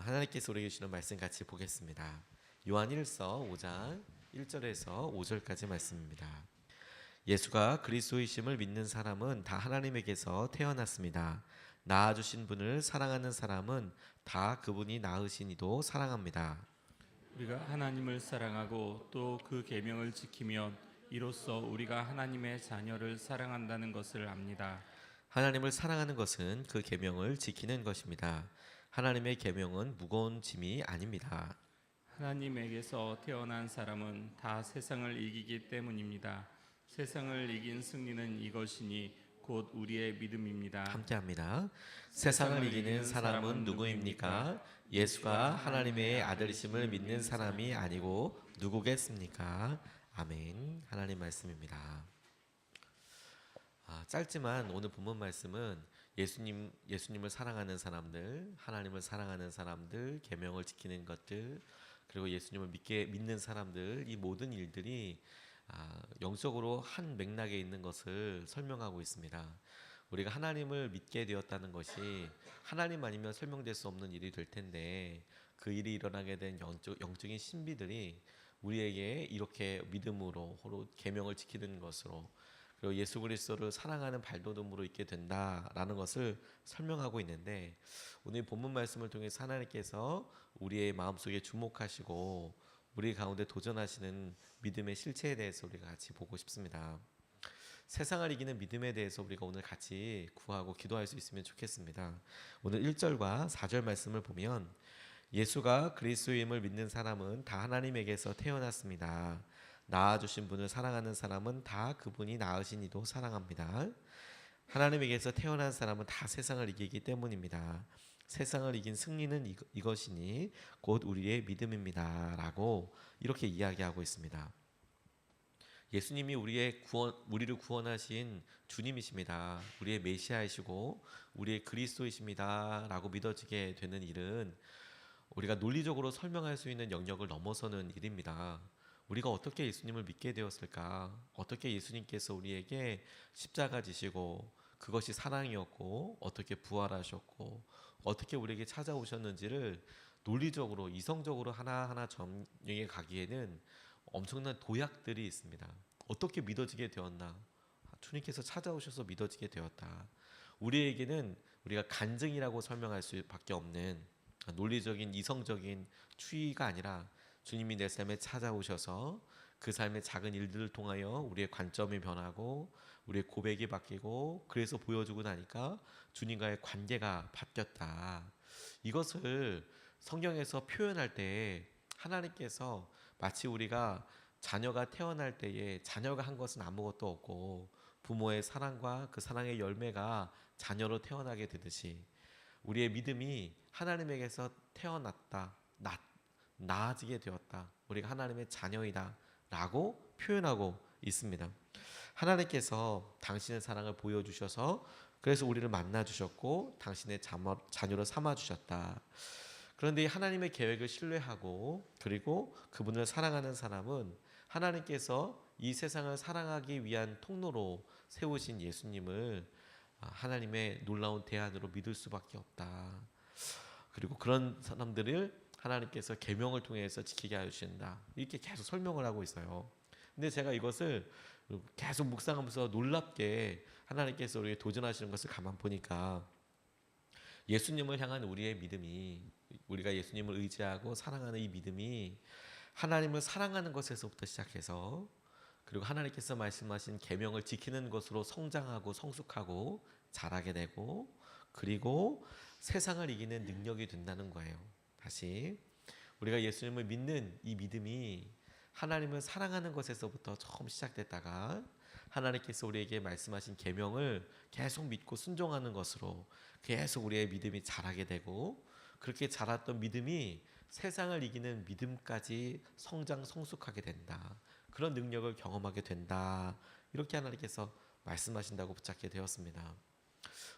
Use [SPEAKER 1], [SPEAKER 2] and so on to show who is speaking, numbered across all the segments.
[SPEAKER 1] 하나님께서 우리에게 주시는 말씀 같이 보겠습니다. 요한 1서 5장 1절에서 5절까지 말씀입니다. 예수가 그리스도이심을 믿는 사람은 다 하나님에게서 태어났습니다. 낳아주신 분을 사랑하는 사람은 다 그분이 낳으신 이도 사랑합니다.
[SPEAKER 2] 우리가 하나님을 사랑하고 또 그 계명을 지키면 이로써 우리가 하나님의 자녀를 사랑한다는 것을 압니다.
[SPEAKER 1] 하나님을 사랑하는 것은 그 계명을 지키는 것입니다. 하나님의 계명은 무거운 짐이 아닙니다.
[SPEAKER 2] 하나님에게서 태어난 사람은 다 세상을 이기기 때문입니다. 세상을 이긴 승리는 이것이니 곧 우리의 믿음입니다.
[SPEAKER 1] 함께합니다. 세상을 이기는 사람은 누구입니까? 예수가 하나님의 아들이심을 믿는 사람이 아니고 누구겠습니까? 아멘. 하나님 말씀입니다. 짧지만 오늘 본문 말씀은 예수님을 사랑하는 사람들, 하나님을 사랑하는 사람들, 계명을 지키는 것들, 그리고 예수님을 믿는 사람들, 이 모든 일들이 영적으로 한 맥락에 있는 것을 설명하고 있습니다. 우리가 하나님을 믿게 되었다는 것이 하나님 아니면 설명될 수 없는 일이 될 텐데, 그 일이 일어나게 된 영적인 신비들이 우리에게 이렇게 믿음으로 서로 계명을 지키는 것으로, 그리고 예수 그리스도를 사랑하는 발돋움으로 있게 된다라는 것을 설명하고 있는데, 오늘 본문 말씀을 통해서 하나님께서 우리의 마음속에 주목하시고 우리 가운데 도전하시는 믿음의 실체에 대해서 우리가 같이 보고 싶습니다. 세상을 이기는 믿음에 대해서 우리가 오늘 같이 구하고 기도할 수 있으면 좋겠습니다. 오늘 1절과 4절 말씀을 보면, 예수가 그리스도임을 믿는 사람은 다 하나님에게서 태어났습니다. 낳아주신 분을 사랑하는 사람은 다 그분이 낳으신 이도 사랑합니다. 하나님에게서 태어난 사람은 다 세상을 이기기 때문입니다. 세상을 이긴 승리는 이것이니 곧 우리의 믿음입니다. 라고 이렇게 이야기하고 있습니다. 예수님이 우리를 구원하신 주님이십니다. 우리의 메시아이시고 우리의 그리스도이십니다. 라고 믿어지게 되는 일은 우리가 논리적으로 설명할 수 있는 영역을 넘어서는 일입니다. 우리가 어떻게 예수님을 믿게 되었을까? 어떻게 예수님께서 우리에게 십자가 지시고 그것이 사랑이었고, 어떻게 부활하셨고, 어떻게 우리에게 찾아오셨는지를 논리적으로 이성적으로 하나하나 점령해 가기에는 엄청난 도약들이 있습니다. 어떻게 믿어지게 되었나? 주님께서 찾아오셔서 믿어지게 되었다. 우리에게는 우리가 간증이라고 설명할 수밖에 없는 논리적인 이성적인 추이가 아니라, 주님이 내 삶에 찾아오셔서 그 삶의 작은 일들을 통하여 우리의 관점이 변하고 우리의 고백이 바뀌고, 그래서 보여주고 나니까 주님과의 관계가 바뀌었다. 이것을 성경에서 표현할 때 하나님께서 마치 우리가 자녀가 태어날 때에 자녀가 한 것은 아무것도 없고 부모의 사랑과 그 사랑의 열매가 자녀로 태어나게 되듯이, 우리의 믿음이 하나님에게서 태어났다, 나아지게 되었다, 우리가 하나님의 자녀이다 라고 표현하고 있습니다. 하나님께서 당신의 사랑을 보여주셔서 그래서 우리를 만나주셨고 당신의 자녀로 삼아주셨다. 그런데 하나님의 계획을 신뢰하고 그리고 그분을 사랑하는 사람은 하나님께서 이 세상을 사랑하기 위한 통로로 세우신 예수님을 하나님의 놀라운 대안으로 믿을 수밖에 없다. 그리고 그런 사람들을 하나님께서 계명을 통해서 지키게 하신다. 이렇게 계속 설명을 하고 있어요. 근데 제가 이것을 계속 묵상하면서 놀랍게 하나님께서 우리에게 도전하시는 것을 가만 보니까, 예수님을 향한 우리의 믿음이, 우리가 예수님을 의지하고 사랑하는 이 믿음이 하나님을 사랑하는 것에서부터 시작해서, 그리고 하나님께서 말씀하신 계명을 지키는 것으로 성장하고 성숙하고 자라게 되고, 그리고 세상을 이기는 능력이 된다는 거예요. 다시 우리가 예수님을 믿는 이 믿음이 하나님을 사랑하는 것에서부터 처음 시작됐다가 하나님께서 우리에게 말씀하신 계명을 계속 믿고 순종하는 것으로 계속 우리의 믿음이 자라게 되고, 그렇게 자랐던 믿음이 세상을 이기는 믿음까지 성장 성숙하게 된다. 그런 능력을 경험하게 된다. 이렇게 하나님께서 말씀하신다고 붙잡게 되었습니다.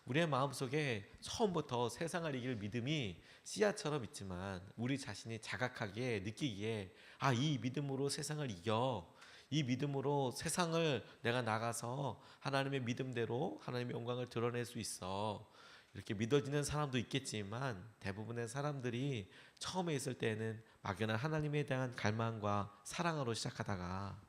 [SPEAKER 1] 우리의 마음속에 처음부터 세상을 이길 믿음이 씨앗처럼 있지만, 우리 자신이 자각하기에 느끼기에 이 믿음으로 세상을 이겨, 이 믿음으로 세상을 내가 나가서 하나님의 믿음대로 하나님의 영광을 드러낼 수 있어, 이렇게 믿어지는 사람도 있겠지만 대부분의 사람들이 처음에 있을 때는 막연한 하나님에 대한 갈망과 사랑으로 시작하다가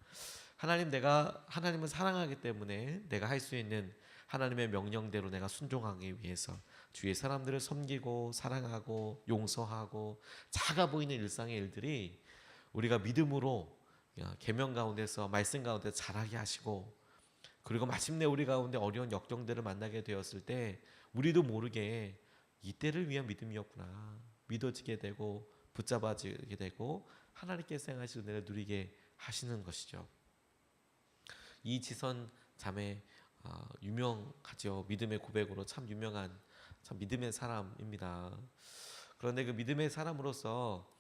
[SPEAKER 1] 내가 하나님을 사랑하기 때문에 내가 할 수 있는 하나님의 명령대로 내가 순종하기 위해서 주위의 사람들을 섬기고 사랑하고 용서하고 작아 보이는 일상의 일들이 우리가 믿음으로 계명 가운데서 말씀 가운데 자라게 하시고, 그리고 마침내 우리 가운데 어려운 역경들을 만나게 되었을 때 우리도 모르게 이때를 위한 믿음이었구나 믿어지게 되고 붙잡아지게 되고 하나님께서 행하실 은혜를 누리게 하시는 것이죠. 이지선 자매 유명하죠. 믿음의 고백으로 참 유명한 참 믿음의 사람입니다. 그런데 그 믿음의 사람으로서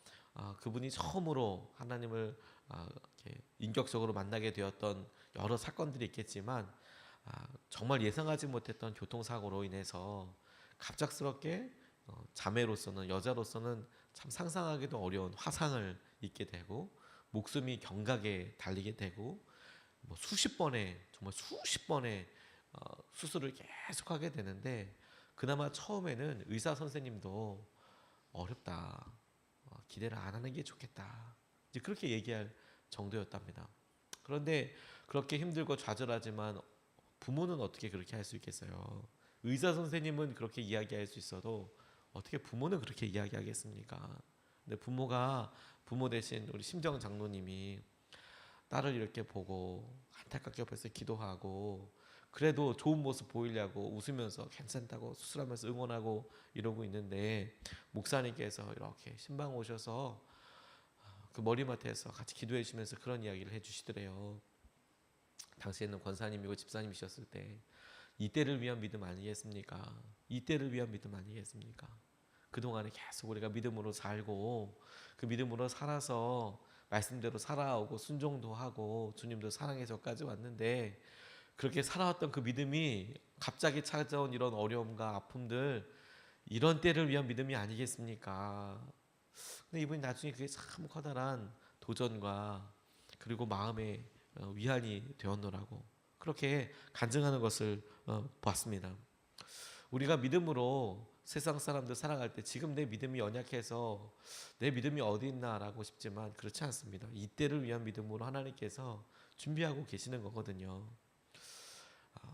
[SPEAKER 1] 그분이 처음으로 하나님을 이렇게 인격적으로 만나게 되었던 여러 사건들이 있겠지만 정말 예상하지 못했던 교통사고로 인해서 갑작스럽게 자매로서는 여자로서는 참 상상하기도 어려운 화상을 입게 되고 목숨이 경각에 달리게 되고 정말 수십 번의 수술을 계속하게 되는데 그나마 처음에는 의사 선생님도 어렵다, 기대를 안 하는 게 좋겠다 이제 그렇게 얘기할 정도였답니다. 그런데 그렇게 힘들고 좌절하지만 부모는 어떻게 그렇게 할 수 있겠어요? 의사 선생님은 그렇게 이야기할 수 있어도 어떻게 부모는 그렇게 이야기하겠습니까? 근데 부모 대신 우리 심정 장로님이 딸을 이렇게 보고 안타깝게 옆에서 기도하고 그래도 좋은 모습 보이려고 웃으면서 괜찮다고 수술하면서 응원하고 이러고 있는데 목사님께서 이렇게 신방 오셔서 그 머리맡에서 같이 기도해 주시면서 그런 이야기를 해주시더래요. 당시에는 권사님이고 집사님이셨을 때 이때를 위한 믿음 아니겠습니까? 이때를 위한 믿음 아니겠습니까? 그동안에 계속 우리가 믿음으로 살고 그 믿음으로 살아서 말씀대로 살아오고 순종도 하고 주님도 사랑해 저까지 왔는데 그렇게 살아왔던 그 믿음이 갑자기 찾아온 이런 어려움과 아픔들 이런 때를 위한 믿음이 아니겠습니까? 근데 이분이 나중에 그게 참 커다란 도전과 그리고 마음의 위안이 되었노라고 그렇게 간증하는 것을 봤습니다. 우리가 믿음으로 세상 사람들 살아갈 때 지금 내 믿음이 연약해서 내 믿음이 어디 있나라고 싶지만 그렇지 않습니다. 이때를 위한 믿음으로 하나님께서 준비하고 계시는 거거든요.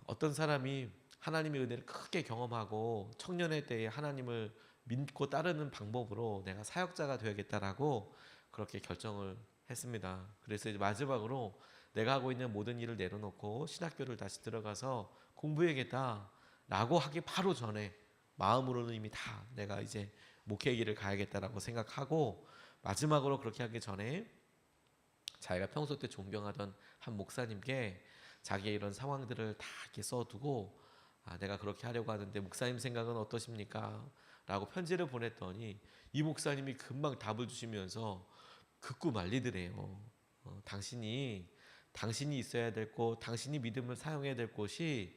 [SPEAKER 1] 어떤 사람이 하나님의 은혜를 크게 경험하고 청년의 때에 하나님을 믿고 따르는 방법으로 내가 사역자가 되어야겠다라고 그렇게 결정을 했습니다. 그래서 이제 마지막으로 내가 하고 있는 모든 일을 내려놓고 신학교를 다시 들어가서 공부해야겠다라고 하기 바로 전에 마음으로는 이미 다 내가 이제 목회 길을 가야겠다라고 생각하고 마지막으로 그렇게 하기 전에 자기가 평소 때 존경하던 한 목사님께 자기의 이런 상황들을 다 이렇게 써두고 내가 그렇게 하려고 하는데 목사님 생각은 어떠십니까? 라고 편지를 보냈더니 이 목사님이 금방 답을 주시면서 극구 말리더래요. 당신이 있어야 될 곳, 당신이 믿음을 사용해야 될 곳이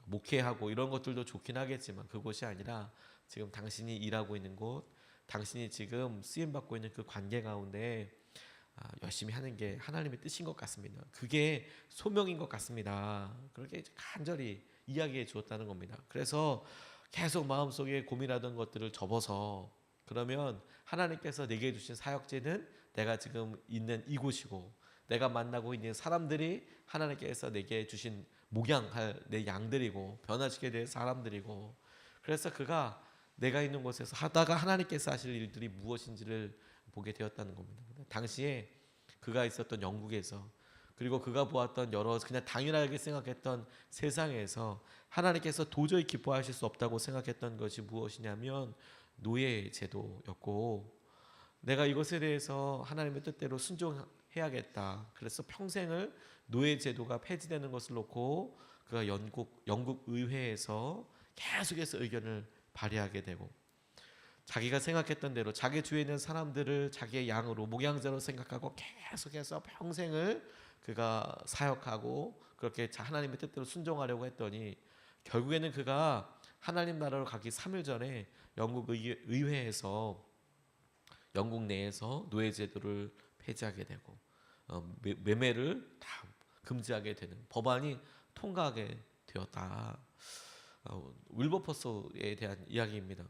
[SPEAKER 1] 목회하고 이런 것들도 좋긴 하겠지만 그곳이 아니라 지금 당신이 일하고 있는 곳, 당신이 지금 쓰임받고 있는 그 관계 가운데 열심히 하는 게 하나님의 뜻인 것 같습니다. 그게 소명인 것 같습니다. 그렇게 간절히 이야기해 주었다는 겁니다. 그래서 계속 마음속에 고민하던 것들을 접어서 그러면 하나님께서 내게 주신 사역지는 내가 지금 있는 이곳이고 내가 만나고 있는 사람들이 하나님께서 내게 주신 목양할 내 양들이고 변화시게 될 사람들이고 그래서 그가 내가 있는 곳에서 하다가 하나님께서 하실 일들이 무엇인지를 보게 되었다는 겁니다. 당시에 그가 있었던 영국에서 그리고 그가 보았던 여러 그냥 당연하게 생각했던 세상에서 하나님께서 도저히 기뻐하실 수 없다고 생각했던 것이 무엇이냐면 노예 제도였고 내가 이것에 대해서 하나님의 뜻대로 순종해야겠다. 그래서 평생을 노예 제도가 폐지되는 것을 놓고 그가 영국 의회에서 계속해서 의견을 발휘하게 되고 자기가 생각했던 대로 자기 주위에 있는 사람들을 자기의 양으로 목양자로 생각하고 계속해서 평생을 그가 사역하고 그렇게 하나님의 뜻대로 순종하려고 했더니 결국에는 그가 하나님 나라로 가기 3일 전에 영국 의회에서 영국 내에서 노예 제도를 폐지하게 되고 매매를 다 금지하게 되는 법안이 통과하게 되었다. 윌버퍼스에 대한 이야기입니다.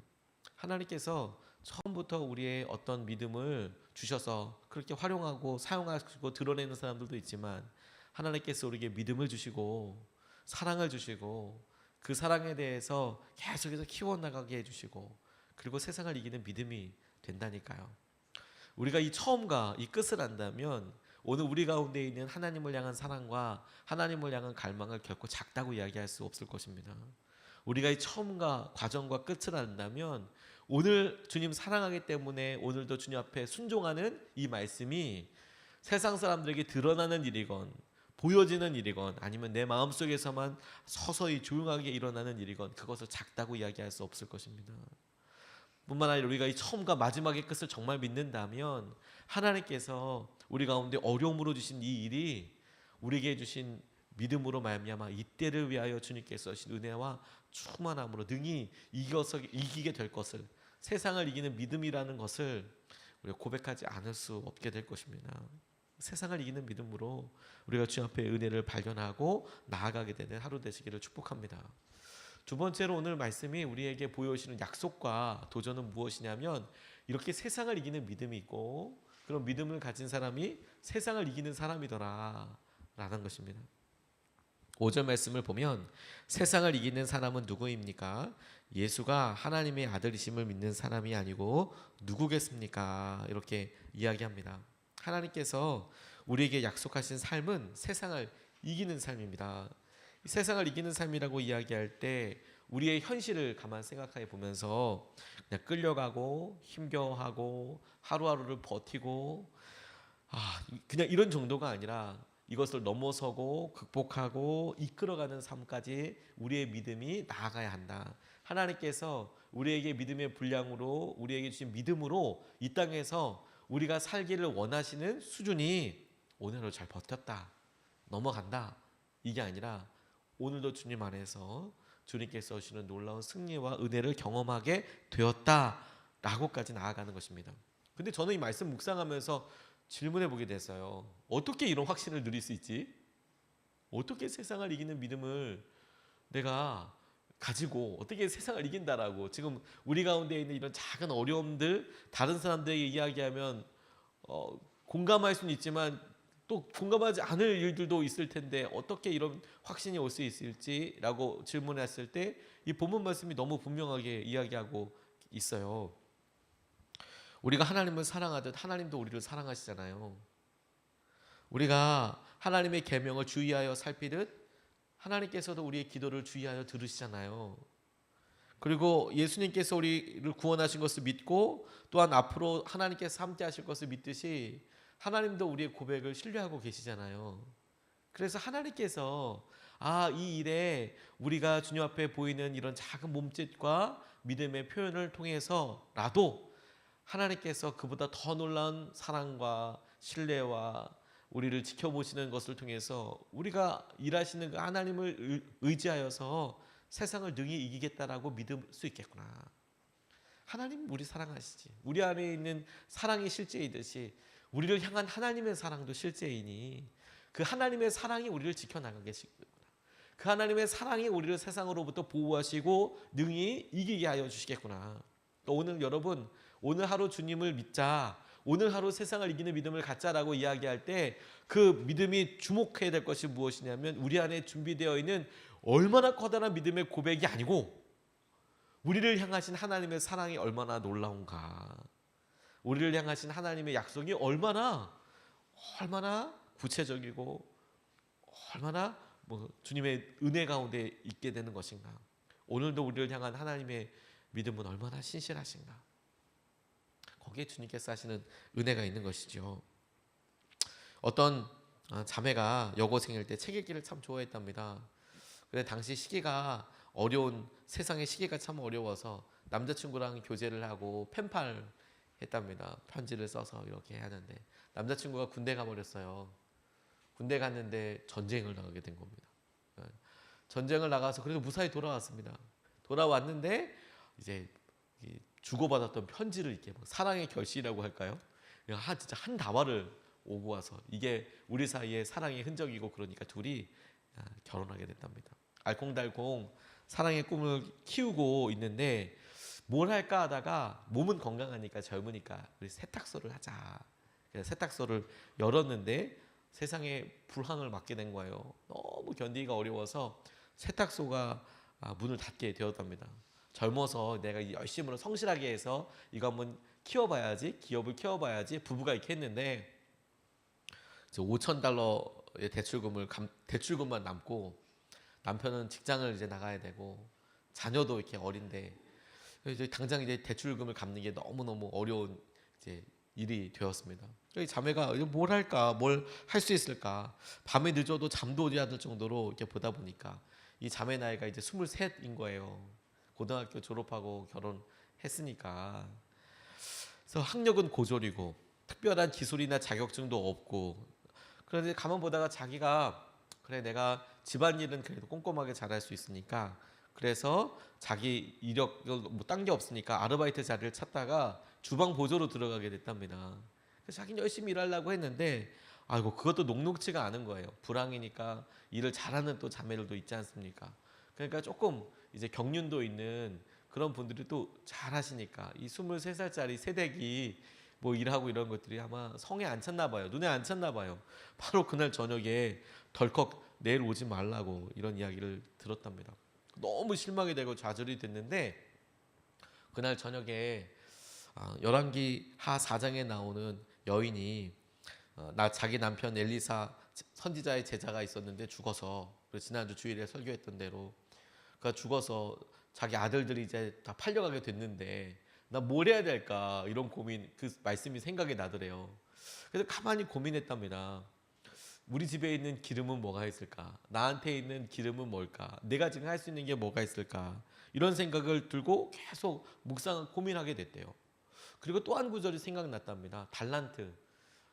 [SPEAKER 1] 하나님께서 처음부터 우리의 어떤 믿음을 주셔서 그렇게 활용하고 사용하시고 드러내는 사람들도 있지만, 하나님께서 우리에게 믿음을 주시고 사랑을 주시고 그 사랑에 대해서 계속해서 키워나가게 해주시고, 그리고 세상을 이기는 믿음이 된다니까요. 우리가 이 처음과 이 끝을 안다면 오늘 우리 가운데 있는 하나님을 향한 사랑과 하나님을 향한 갈망을 결코 작다고 이야기할 수 없을 것입니다. 우리가 이 처음과 과정과 끝을 안다면 오늘 주님 사랑하기 때문에 오늘도 주님 앞에 순종하는 이 말씀이 세상 사람들에게 드러나는 일이건 보여지는 일이건 아니면 내 마음속에서만 서서히 조용하게 일어나는 일이건 그것을 작다고 이야기할 수 없을 것입니다. 뿐만 아니라 우리가 이 처음과 마지막의 끝을 정말 믿는다면 하나님께서 우리 가운데 어려움으로 주신 이 일이 우리에게 주신 믿음으로 말미암아 이때를 위하여 주님께서 주신 은혜와 충만함으로 능히 이기게 될 것을, 세상을 이기는 믿음이라는 것을 우리가 고백하지 않을 수 없게 될 것입니다. 세상을 이기는 믿음으로 우리가 주 앞에 은혜를 발견하고 나아가게 되는 하루 되시기를 축복합니다. 두 번째로 오늘 말씀이 우리에게 보여주시는 약속과 도전은 무엇이냐면, 이렇게 세상을 이기는 믿음이 있고 그런 믿음을 가진 사람이 세상을 이기는 사람이더라 라는 것입니다. 5절 말씀을 보면 세상을 이기는 사람은 누구입니까? 예수가 하나님의 아들이심을 믿는 사람이 아니고 누구겠습니까? 이렇게 이야기합니다. 하나님께서 우리에게 약속하신 삶은 세상을 이기는 삶입니다. 세상을 이기는 삶이라고 이야기할 때 우리의 현실을 가만 생각해 보면서 그냥 끌려가고 힘겨워하고 하루하루를 버티고 그냥 이런 정도가 아니라 이것을 넘어서고 극복하고 이끌어가는 삶까지 우리의 믿음이 나아가야 한다. 하나님께서 우리에게 믿음의 분량으로 우리에게 주신 믿음으로 이 땅에서 우리가 살기를 원하시는 수준이 오늘로 잘 버텼다, 넘어간다, 이게 아니라 오늘도 주님 안에서 주님께서 주시는 놀라운 승리와 은혜를 경험하게 되었다라고까지 나아가는 것입니다. 근데 저는 이 말씀 묵상하면서 질문해 보게 됐어요. 어떻게 이런 확신을 누릴 수 있지? 어떻게 세상을 이기는 믿음을 내가 가지고 어떻게 세상을 이긴다라고, 지금 우리 가운데 있는 이런 작은 어려움들 다른 사람들에게 이야기하면 공감할 수는 있지만 또 공감하지 않을 일들도 있을 텐데 어떻게 이런 확신이 올 수 있을지라고 질문했을 때 이 본문 말씀이 너무 분명하게 이야기하고 있어요. 우리가 하나님을 사랑하듯 하나님도 우리를 사랑하시잖아요. 우리가 하나님의 계명을 주의하여 살피듯 하나님께서도 우리의 기도를 주의하여 들으시잖아요. 그리고 예수님께서 우리를 구원하신 것을 믿고 또한 앞으로 하나님께서 함께 하실 것을 믿듯이 하나님도 우리의 고백을 신뢰하고 계시잖아요. 그래서 하나님께서 이 일에 우리가 주님 앞에 보이는 이런 작은 몸짓과 믿음의 표현을 통해서라도 하나님께서 그보다 더 놀라운 사랑과 신뢰와 우리를 지켜보시는 것을 통해서 우리가 일하시는 그 하나님을 의지하여서 세상을 능히 이기겠다라고 믿을 수 있겠구나. 하나님 우리 사랑하시지. 우리 안에 있는 사랑이 실제이듯이 우리를 향한 하나님의 사랑도 실제이니 그 하나님의 사랑이 우리를 지켜나가겠구나. 그 하나님의 사랑이 우리를 세상으로부터 보호하시고 능히 이기게 하여 주시겠구나. 오늘 여러분, 오늘 하루 주님을 믿자, 오늘 하루 세상을 이기는 믿음을 갖자라고 이야기할 때 그 믿음이 주목해야 될 것이 무엇이냐면 우리 안에 준비되어 있는 얼마나 커다란 믿음의 고백이 아니고 우리를 향하신 하나님의 사랑이 얼마나 놀라운가, 우리를 향하신 하나님의 약속이 얼마나 구체적이고 얼마나 주님의 은혜 가운데 있게 되는 것인가. 오늘도 우리를 향한 하나님의 믿음은 얼마나 신실하신가. 거기에 주님께서 하시는 은혜가 있는 것이죠. 어떤 자매가 여고생일 때 책 읽기를 참 좋아했답니다. 근데 당시 시기가 어려운, 세상의 시기가 참 어려워서 남자친구랑 교제를 하고 펜팔 했답니다. 편지를 써서 이렇게 하는데 남자친구가 군대 가버렸어요. 군대 갔는데 전쟁을 나가게 된 겁니다. 전쟁을 나가서 그래도 무사히 돌아왔습니다. 돌아왔는데 이제 주고받았던 편지를 이렇게 사랑의 결실이라고 할까요? 진짜 한 다발을 오고 와서 이게 우리 사이의 사랑의 흔적이고 그러니까 둘이 결혼하게 됐답니다. 알콩달콩 사랑의 꿈을 키우고 있는데 뭘 할까 하다가 몸은 건강하니까 젊으니까 우리 세탁소를 하자. 그래서 세탁소를 열었는데 세상에 불황을 맞게 된 거예요. 너무 견디기가 어려워서 세탁소가 문을 닫게 되었답니다. 젊어서 내가 열심히 성실하게 해서 이거 한번 키워봐야지, 기업을 키워봐야지 부부가 이렇게 했는데 $5,000의 대출금만 남고 남편은 직장을 이제 나가야 되고 자녀도 이렇게 어린데 이제 당장 이제 대출금을 갚는 게 너무너무 어려운 이제 일이 되었습니다. 자매가 뭘 할까, 뭘 할 수 있을까, 밤에 늦어도 잠도 오지 않을 정도로 이렇게 보다 보니까 이 자매 나이가 이제 23인 거예요. 고등학교 졸업하고 결혼했으니까. 그래서 학력은 고졸이고 특별한 기술이나 자격증도 없고, 그런데 가만 보다가 자기가 그래 내가 집안일은 그래도 꼼꼼하게 잘할 수 있으니까 그래서 자기 이력을 딴 게 없으니까 아르바이트 자리를 찾다가 주방 보조로 들어가게 됐답니다. 그래서 자기는 열심히 일하려고 했는데 아이고 그것도 녹록지가 않은 거예요. 불황이니까 일을 잘하는 또 자매들도 있지 않습니까? 그러니까 조금 이제 경륜도 있는 그런 분들이 또 잘하시니까 이 23살짜리 새댁이 뭐 일하고 이런 것들이 아마 성에 안 찼나 봐요. 눈에 안 찼나 봐요. 바로 그날 저녁에 덜컥 내일 오지 말라고 이런 이야기를 들었답니다. 너무 실망이 되고 좌절이 됐는데 그날 저녁에 열왕기하 4장에 나오는 여인이 자기 남편 엘리사 선지자의 제자가 있었는데 죽어서 지난주 주일에 설교했던 대로 그가 죽어서 자기 아들들이 이제 다 팔려가게 됐는데 나 뭘 해야 될까 이런 고민, 그 말씀이 생각이 나더래요. 그래서 가만히 고민했답니다. 우리 집에 있는 기름은 뭐가 있을까? 나한테 있는 기름은 뭘까? 내가 지금 할 수 있는 게 뭐가 있을까? 이런 생각을 들고 계속 묵상 고민하게 됐대요. 그리고 또 한 구절이 생각났답니다. 달란트.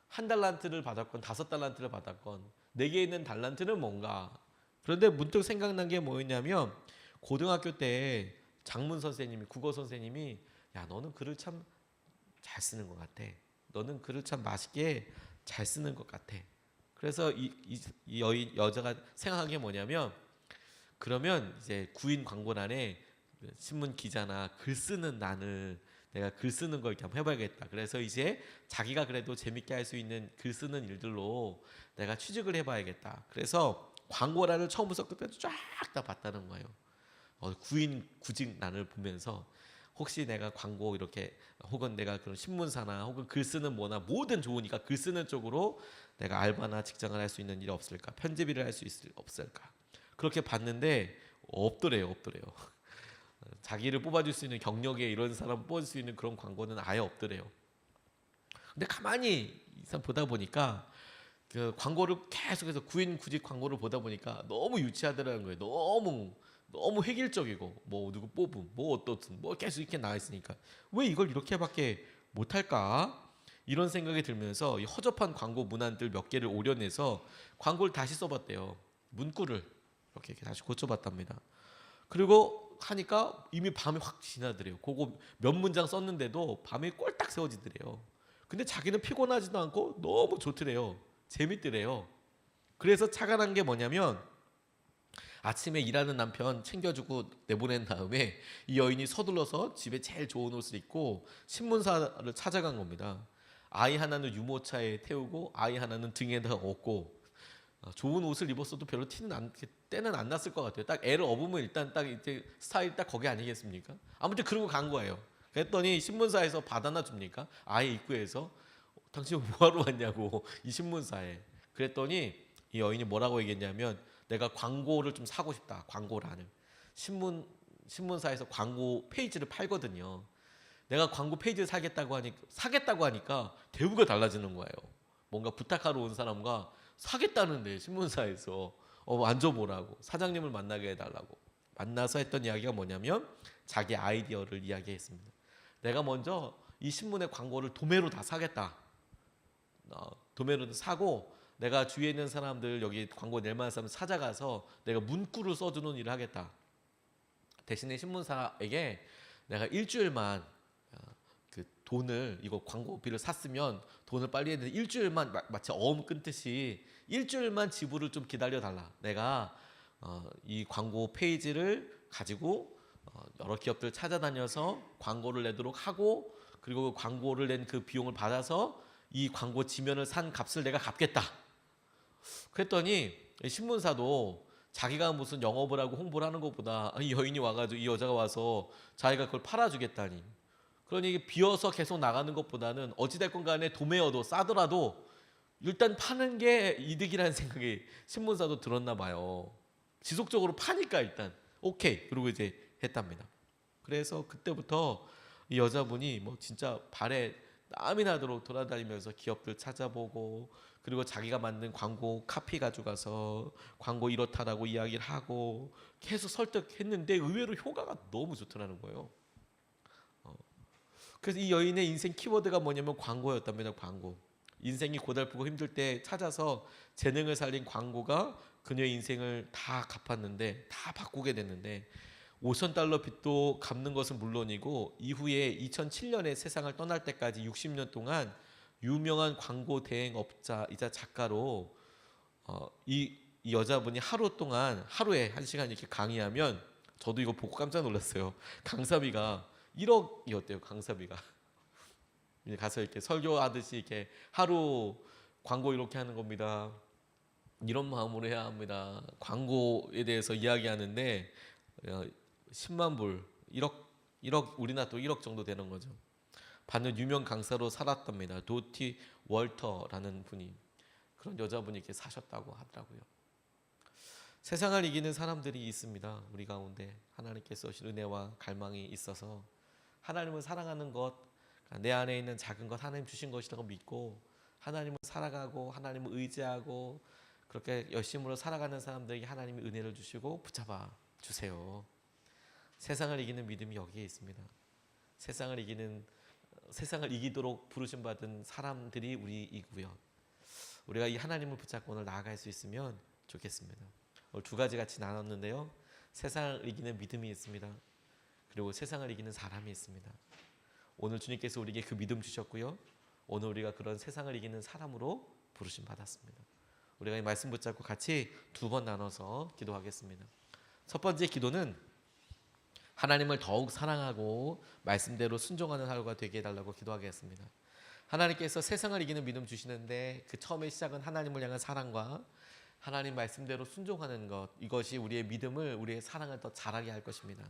[SPEAKER 1] 한 달란트를 받았건 5달란트를 받았건 내게 있는 달란트는 뭔가? 그런데 문득 생각난 게 뭐였냐면 고등학교 때 장문 선생님이, 국어 선생님이 야 너는 글을 참 잘 쓰는 것 같아. 너는 글을 참 맛있게 잘 쓰는 것 같아. 그래서 이 여자가 생각한 게 뭐냐면 그러면 이제 구인 광고란에 신문 기자나 글 쓰는 내가 글 쓰는 걸 이렇게 한번 해봐야겠다. 그래서 이제 자기가 그래도 재밌게 할 수 있는 글 쓰는 일들로 내가 취직을 해봐야겠다. 그래서 광고란을 처음부터 끝까지 쫙 다 봤다는 거예요. 구인 구직란을 보면서 혹시 내가 광고 이렇게 혹은 내가 그런 신문사나 혹은 글 쓰는 뭐나 뭐든 좋으니까 글 쓰는 쪽으로 내가 알바나 직장을 할 수 있는 일이 없을까? 편집 일을 할 수 없을까? 그렇게 봤는데 없더래요. 자기를 뽑아줄 수 있는 경력에 이런 사람 뽑아줄 수 있는 그런 광고는 아예 없더래요. 근데 가만히 보다 보니까 그 광고를 계속해서 구인 구직 광고를 보다 보니까 너무 유치하더라는 거예요. 너무 획일적이고 뭐 누구 뽑음 뭐 어떻든 뭐 계속 이렇게 나와 있으니까 왜 이걸 이렇게밖에 못할까 이런 생각이 들면서 이 허접한 광고 문안들 몇 개를 오려내서 광고를 다시 써봤대요. 문구를 이렇게 다시 고쳐봤답니다. 그리고 하니까 이미 밤이 확 지나더래요. 그거 몇 문장 썼는데도 밤에 꼴딱 세워지더래요. 근데 자기는 피곤하지도 않고 너무 좋더래요. 재밌더래요. 그래서 착안한 게 뭐냐면 아침에 일하는 남편 챙겨주고 내보낸 다음에 이 여인이 서둘러서 집에 제일 좋은 옷을 입고 신문사를 찾아간 겁니다. 아이 하나는 유모차에 태우고 아이 하나는 등에다 업고 좋은 옷을 입었어도 별로 때는 안 났을 것 같아요. 딱 애를 업으면 일단 딱 이제 스타일 딱 거기 아니겠습니까? 아무튼 그러고 간 거예요. 그랬더니 신문사에서 받아나 줍니까? 아이 입구에서 당신 뭐하러 왔냐고 이 신문사에. 그랬더니 이 여인이 뭐라고 얘기했냐면 내가 광고를 좀 사고 싶다. 광고란을. 신문사에서 광고 페이지를 팔거든요. 내가 광고 페이지를 사겠다고 하니까 대우가 달라지는 거예요. 뭔가 부탁하러 온 사람과 사겠다는데 신문사에서 앉아보라고 사장님을 만나게 해달라고 만나서 했던 이야기가 뭐냐면 자기 아이디어를 이야기했습니다. 내가 먼저 이 신문의 광고를 도매로 다 사겠다. 도매로 사고 내가 주위에 있는 사람들 여기 광고 낼 만한 사람 찾아가서 내가 문구를 써주는 일을 하겠다. 대신에 신문사에게 내가 일주일만 그 돈을 이거 광고비를 샀으면 돈을 빨리 했는데 일주일만 마치 어음 끊듯이 일주일만 지불을 좀 기다려 달라. 내가 이 광고 페이지를 가지고 여러 기업들 찾아다녀서 광고를 내도록 하고, 그리고 광고를 낸 그 비용을 받아서 이 광고 지면을 산 값을 내가 갚겠다. 그랬더니 신문사도 자기가 무슨 영업을 하고 홍보를 하는 것보다 이 여인이 와가지고 이 여자가 와서 자기가 그걸 팔아주겠다니, 그러니 이게 비어서 계속 나가는 것보다는 어찌됐건 간에 도매여도 싸더라도 일단 파는 게 이득이라는 생각이 신문사도 들었나 봐요. 지속적으로 파니까 일단 오케이, 그리고 이제 했답니다. 그래서 그때부터 이 여자분이 뭐 진짜 발에 땀이 나도록 돌아다니면서 기업들 찾아보고, 그리고 자기가 만든 광고 카피 가져가서 광고 이렇다라고 이야기를 하고 계속 설득했는데 의외로 효과가 너무 좋더라는 거예요. 그래서 이 여인의 인생 키워드가 뭐냐면 광고였답니다. 광고. 인생이 고달프고 힘들 때 찾아서 재능을 살린 광고가 그녀의 인생을 다 갚았는데, 다 바꾸게 됐는데, $5,000 빚도 갚는 것은 물론이고 이후에 2007년에 세상을 떠날 때까지 60년 동안 유명한 광고 대행업자이자 작가로 이 여자분이 하루 동안 하루에 1시간 이렇게 강의하면, 저도 이거 보고 깜짝 놀랐어요. 강사비가 1억이었대요. 강사비가. 가서 이렇게 설교하듯이 이렇게 하루 광고 이렇게 하는 겁니다. 이런 마음으로 해야 합니다. 광고에 대해서 이야기하는데 10만 불, 1억 우리나라 또 1억 정도 되는 거죠. 받는 유명 강사로 살았답니다. 도티 월터라는 분이, 그런 여자분이 이렇게 사셨다고 하더라고요. 세상을 이기는 사람들이 있습니다. 우리 가운데 하나님께서 주신 은혜와 갈망이 있어서 하나님을 사랑하는 것, 내 안에 있는 작은 것 하나님 주신 것이라고 믿고 하나님을 살아가고 하나님을 의지하고 그렇게 열심으로 살아가는 사람들에게 하나님이 은혜를 주시고 붙잡아 주세요. 세상을 이기는 믿음이 여기에 있습니다. 세상을 이기도록 부르심 받은 사람들이 우리이고요. 우리가 이 하나님을 붙잡고 오늘 나아갈 수 있으면 좋겠습니다. 오늘 두 가지 같이 나눴는데요. 세상을 이기는 믿음이 있습니다. 그리고 세상을 이기는 사람이 있습니다. 오늘 주님께서 우리에게 그 믿음 주셨고요. 오늘 우리가 그런 세상을 이기는 사람으로 부르심 받았습니다. 우리가 이 말씀 붙잡고 같이 두 번 나눠서 기도하겠습니다. 첫 번째 기도는 하나님을 더욱 사랑하고 말씀대로 순종하는 하루가 되게 해달라고 기도하겠습니다. 하나님께서 세상을 이기는 믿음 주시는데 그 처음의 시작은 하나님을 향한 사랑과 하나님 말씀대로 순종하는 것, 이것이 우리의 믿음을, 우리의 사랑을 더 자라게 할 것입니다.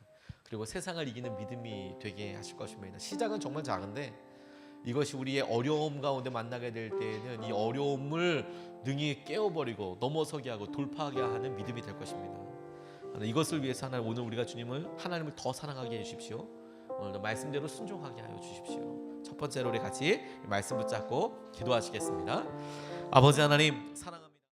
[SPEAKER 1] 그리고 세상을 이기는 믿음이 되게 하실 것입니다. 시작은 정말 작은데 이것이 우리의 어려움 가운데 만나게 될 때에는 이 어려움을 능히 깨워버리고 넘어서게 하고 돌파하게 하는 믿음이 될 것입니다. 이것을 위해서 오늘 우리가 하나님을 더 사랑하게 해주십시오. 오늘도 말씀대로 순종하게 하여 주십시오. 첫 번째로 우리 같이 말씀 붙잡고 기도하시겠습니다. 아버지 하나님,